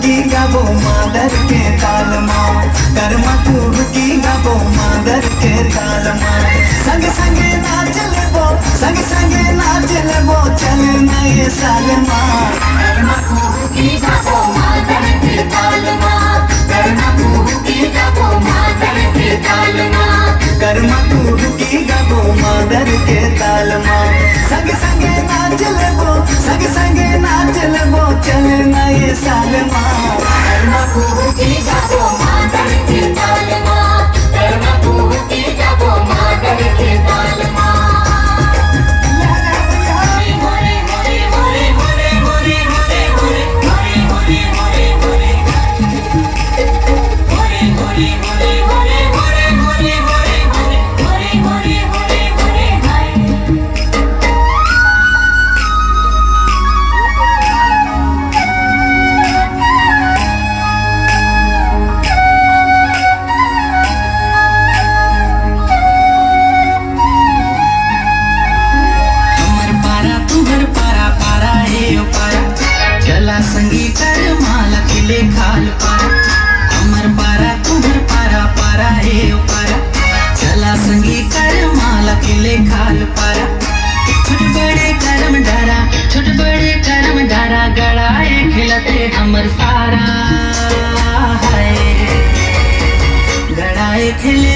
की गाबो मादर के ताल माँ, कर्मा तू की गाबो मादर के ताल माँ। संग संगे नाच लेबो, संग संगे नाच लेबो, चल नए साल माँ। कर्मा तू की गाबो मादर के ताल माँ, कर्मा तू की गाबो मादर के ताल माँ, कर्मा तू की गाबो मादर के ताल माँ। संग संगे नाच लेबो, संग संगे नाच लेबो, चल नए साल माँ। कर्मा तू की गाबो मादर के ताल माँ, कर्मा तू की गाबो मादर के ताल माँ। चला संगी कर माला खिले खाल पारा, अमर पारा तुम्हर पारा पारा हे पारा। चला संगी कर माला खिले खाल पारा, छोट बड़े करम डारा, छोट बड़े करम डारा, गड़ाए खिलते हमर सारा है, गड़ाए खिले